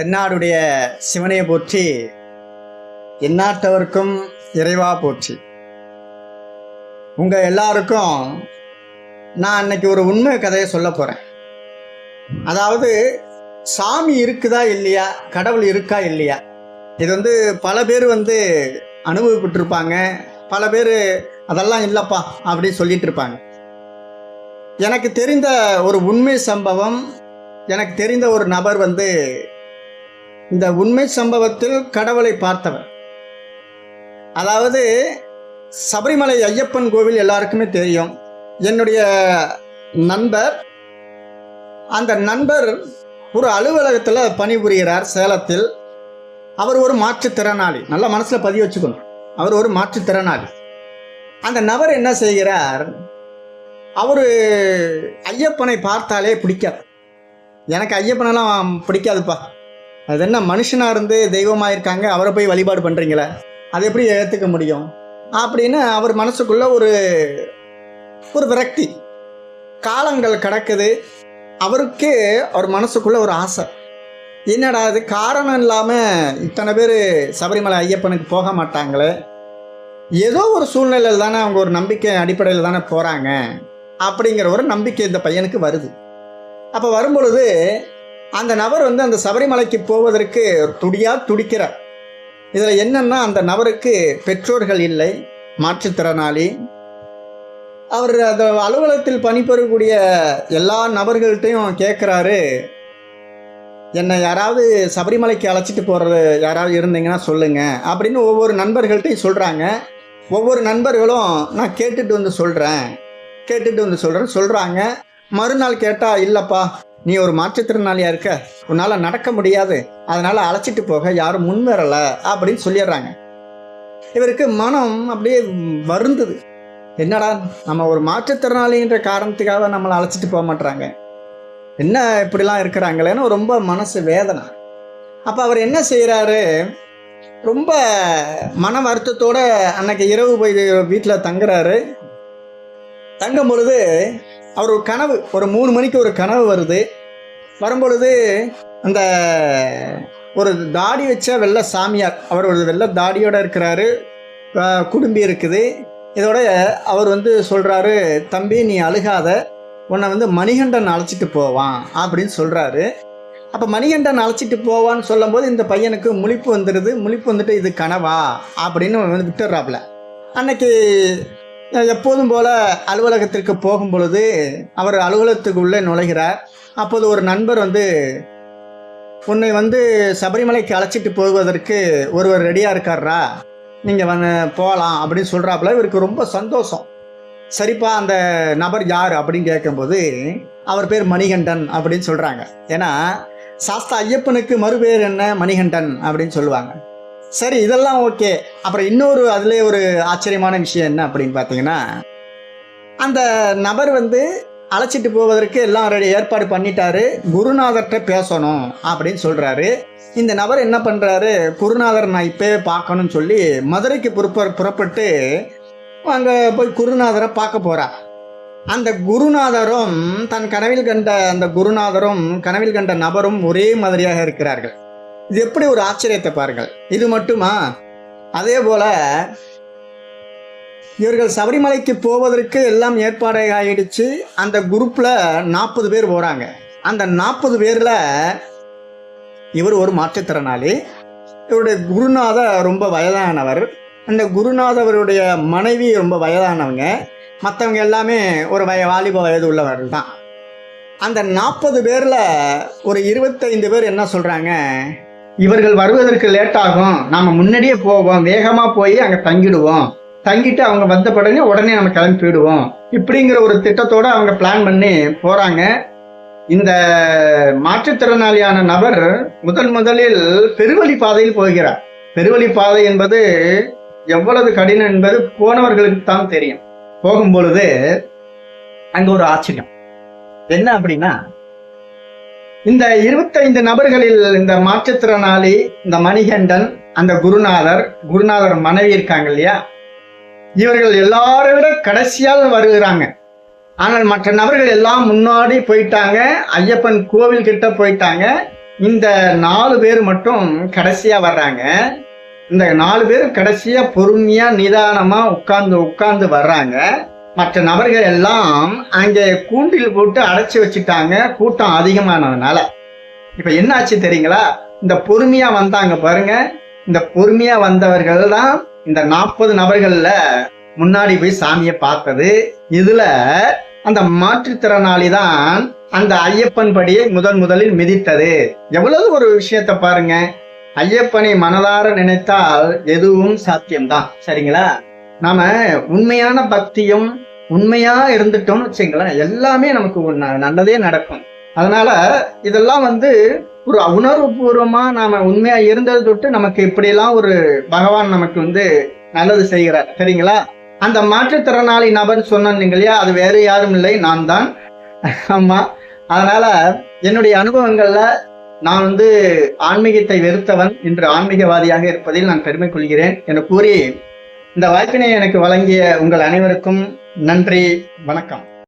தென்னாடுடைய சிவனையை போற்றி, எந்நாட்டவர்க்கும் இறைவா போற்றி. உங்கள் எல்லாருக்கும் நான் அன்னைக்கு ஒரு உண்மை கதையை சொல்ல போகிறேன். அதாவது சாமி இருக்குதா இல்லையா, கடவுள் இருக்கா இல்லையா, இது பல பேர் அனுபவப்பட்டிருப்பாங்க. பல பேர் அதெல்லாம் இல்லைப்பா அப்படின்னு சொல்லிட்டு இருப்பாங்க. எனக்கு தெரிந்த ஒரு உண்மை சம்பவம், எனக்கு தெரிந்த ஒரு நபர் இந்த உண்மை சம்பவத்தில் கடவுளை பார்த்தவர். அதாவது சபரிமலை ஐயப்பன் கோவில் எல்லாருக்குமே தெரியும். என்னுடைய நண்பர், அந்த நண்பர் ஒரு அலுவலகத்தில் பணிபுரிகிறார் சேலத்தில். அவர் ஒரு மாற்றுத்திறனாளி, நல்ல மனசில் பதிவு வச்சுக்கணும். அவர் ஒரு மாற்றுத்திறனாளி. அந்த நபர் என்ன செய்கிறார், அவர் ஐயப்பனை பார்த்தாலே பிடிக்காது. எனக்கு ஐயப்பனெல்லாம் பிடிக்காதுப்பா, அது என்ன மனுஷனாக இருந்து தெய்வமாக இருக்காங்க, அவரை போய் வழிபாடு பண்ணுறீங்களே, அது எப்படி ஏற்றுக்க முடியும் அப்படின்னு அவர் மனசுக்குள்ள ஒரு விரக்தி. காலங்கள் கடக்குது. அவருக்கு அவர் மனசுக்குள்ள ஒரு ஆசை, என்னடா அது காரணம் இல்லாமல் இத்தனை பேர் சபரிமலை ஐயப்பனுக்கு போக மாட்டாங்களே, ஏதோ ஒரு சூழ்நிலையில் தானே அவங்க ஒரு நம்பிக்கை அடிப்படையில் தானே போகிறாங்க அப்படிங்கிற ஒரு நம்பிக்கை இந்த பையனுக்கு வருது. அப்போ வரும்பொழுது அந்த நபர் அந்த சபரிமலைக்கு போவதற்கு துடிக்கிறார். இதில் என்னன்னா, அந்த நபருக்கு பெற்றோர்கள் இல்லை, மாற்றுத்திறனாளி. அவர் அந்த அலுவலகத்தில் பணிபுரியக்கூடிய எல்லா நபர்கள்ட்டையும் கேட்குறாரு, என்னை யாராவது சபரிமலைக்கு அழைச்சிட்டு போகிறது யாராவது இருந்தீங்கன்னா சொல்லுங்கள் அப்படின்னு ஒவ்வொரு நண்பர்கள்ட்டையும் சொல்கிறாங்க. ஒவ்வொரு நண்பர்களும் நான் கேட்டுட்டு சொல்கிறாங்க. மறுநாள் கேட்டால், இல்லைப்பா நீ ஒரு மாற்றுத்திறனாளியாக இருக்க, உன்னால் நடக்க முடியாது, அதனால் அழைச்சிட்டு போக யாரும் முன் வரலை அப்படின்னு சொல்லிடுறாங்க. இவருக்கு மனம் அப்படியே வருந்துது. என்னடா நம்ம ஒரு மாற்றுத்திறனாளின்ற காரணத்துக்காக நம்மளை அழைச்சிட்டு போக மாட்டுறாங்க, என்ன இப்படிலாம் இருக்கிறாங்களேன்னு ரொம்ப மனசு வேதனை. அப்போ அவர் என்ன செய்கிறாரு, ரொம்ப மன வருத்தத்தோடு அன்னைக்கு இரவு போய் வீட்டில் தங்குறாரு. தங்கும் பொழுது அவர் ஒரு கனவு, ஒரு 3 மணிக்கு ஒரு கனவு வருது. வரும்பொழுது அந்த ஒரு தாடி வச்ச வெள்ளை சாமியார், அவர் ஒரு வெள்ளை தாடியோடு இருக்கிறாரு, குடும்பி இருக்குது. இதோட அவர் சொல்கிறாரு, தம்பி நீ அழுகாத, உன்னை மணிகண்டன் அழைச்சிட்டு போவான் அப்படின்னு சொல்கிறாரு. அப்போ மணிகண்டன் அழைச்சிட்டு போவான்னு சொல்லும்போது இந்த பையனுக்கு முழிப்பு வந்துடுது. முழிப்பு வந்துட்டு இது கனவா அப்படின்னு விட்டுறாப்புல. அன்னைக்கு எப்போதும் போல் அலுவலகத்திற்கு போகும் பொழுது அவர் அலுவலகத்துக்கு உள்ளே நுழைகிறார். அப்போது ஒரு நண்பர் உன்னை சபரிமலைக்கு அழைச்சிட்டு போவதற்கு ஒருவர் ரெடியாக இருக்கார்ரா, நீங்கள் போகலாம் அப்படின்னு சொல்கிறாப்புல. இவருக்கு ரொம்ப சந்தோஷம். சரிப்பா அந்த நபர் யார் அப்படின்னு கேட்கும்போது அவர் பேர் மணிகண்டன் அப்படின்னு சொல்கிறாங்க. ஏன்னா சாஸ்தா ஐயப்பனுக்கு மறுபேர் என்ன, மணிகண்டன் அப்படின்னு சொல்லுவாங்க. சரி, இதெல்லாம் ஓகே. அப்புறம் இன்னொரு அதிலே ஒரு ஆச்சரியமான விஷயம் என்ன அப்படின்னு பார்த்தீங்கன்னா, அந்த நபர் அழைச்சிட்டு போவதற்கு எல்லாம் ஏற்பாடு பண்ணிட்டாரு. குருநாதர்கிட்ட பேசணும் அப்படின்னு சொல்கிறாரு. இந்த நபர் என்ன பண்ணுறாரு, குருநாதர் நான் இப்போவே பார்க்கணும்னு சொல்லி மதுரைக்கு புறப்பட்டு அங்கே போய் குருநாதரை பார்க்க போகிறார். அந்த குருநாதரும் தன் கனவில் கண்ட அந்த குருநாதரும் கனவில் கண்ட நபரும் ஒரே மாதிரியாக இருக்கிறார்கள். இது எப்படி ஒரு ஆச்சரியத்தை பாருங்கள். இது மட்டுமா, அதே போல இவர்கள் சபரிமலைக்கு போவதற்கு எல்லாம் ஏற்பாடு ஆகிடுச்சு. அந்த குரூப்பில் 40 பேர் போகிறாங்க. அந்த 40 பேரில் இவர் ஒரு மாற்றுத்திறனாளி. இவருடைய குருநாதர் ரொம்ப வயதானவர். அந்த குருநாதவருடைய மனைவி ரொம்ப வயதானவங்க. மற்றவங்க எல்லாமே ஒரு வாலிப வயது உள்ளவர்கள் தான். அந்த 40 பேரில் ஒரு 25 பேர் என்ன சொல்கிறாங்க, இவர்கள் வருவதற்கு லேட் ஆகும், நாம் முன்னாடியே போவோம், வேகமாக போய் அங்கே தங்கிட்டு அவங்க வந்த உடனே நம்ம கிளம்பி போயிடுவோம், இப்படிங்கிற ஒரு திட்டத்தோடு அவங்க பிளான் பண்ணி போகிறாங்க. இந்த மாற்றுத்திறனாளியான நபர் முதலில் பெருவழி பாதையில் போகிறார். பெருவழி பாதை என்பது எவ்வளவு கடினம் என்பது போனவர்களுக்கு தான் தெரியும். போகும்பொழுது அங்க ஒரு ஆச்சரியம் என்ன அப்படின்னா, இந்த 25 நபர்களில் இந்த மாற்றுத்திறனாளி, இந்த மணிகண்டன், அந்த குருநாதர் மனைவி இருக்காங்க இல்லையா, இவர்கள் எல்லாரை விட கடைசியால் வருகிறாங்க. ஆனால் மற்ற நபர்கள் எல்லாம் முன்னாடி போயிட்டாங்க, ஐயப்பன் கோவில் கிட்ட போயிட்டாங்க. இந்த 4 பேர் மட்டும் கடைசியா வர்றாங்க. இந்த 4 பேர் கடைசியா பொறுமையா நிதானமா உட்கார்ந்து வர்றாங்க. மற்ற நபர்கள் எல்லாம் அங்கே கூண்டில் போட்டு அடைச்சி வச்சுட்டாங்க, கூட்டம் அதிகமானதுனால. இப்ப என்ன ஆச்சு தெரியுங்களா? இந்த பொறுமையா வந்தாங்க பாருங்க, இந்த பொறுமையா வந்தவர்கள் தான் இந்த 40 நபர்கள்ல முன்னாடி போய் சாமியை பார்த்தது. இதுல அந்த மாற்றுத்திறனாளி தான் அந்த ஐயப்பன் படியை முதலில் மிதித்தது. எவ்வளவு ஒரு விஷயத்த பாருங்க. ஐயப்பனை மனதார நினைத்தால் எதுவும் சாத்தியம்தான். சரிங்களா? நாம உண்மையான பக்தியும் உண்மையா இருந்துட்டோம்னு வச்சுங்களேன், எல்லாமே நமக்கு நல்லதே நடக்கும். அதனால இதெல்லாம் ஒரு உணர்வு பூர்வமா நாம உண்மையா இருந்தது தொட்டு நமக்கு இப்படியெல்லாம் ஒரு பகவான் நமக்கு நல்லது செய்கிறார். சரிங்களா? அந்த மாற்றுத்திறனாளி நபர் சொன்னீங்க இல்லையா, அது வேற யாரும் இல்லை, நான் தான். ஆமா. அதனால என்னுடைய அனுபவங்கள்ல நான் ஆன்மீகத்தை வெறுத்தவன் இன்று ஆன்மீகவாதியாக இருப்பதில் நான் பெருமை கொள்கிறேன் என கூறி இந்த வாய்ப்பினை எனக்கு வழங்கிய உங்கள் அனைவருக்கும் நன்றி. வணக்கம்.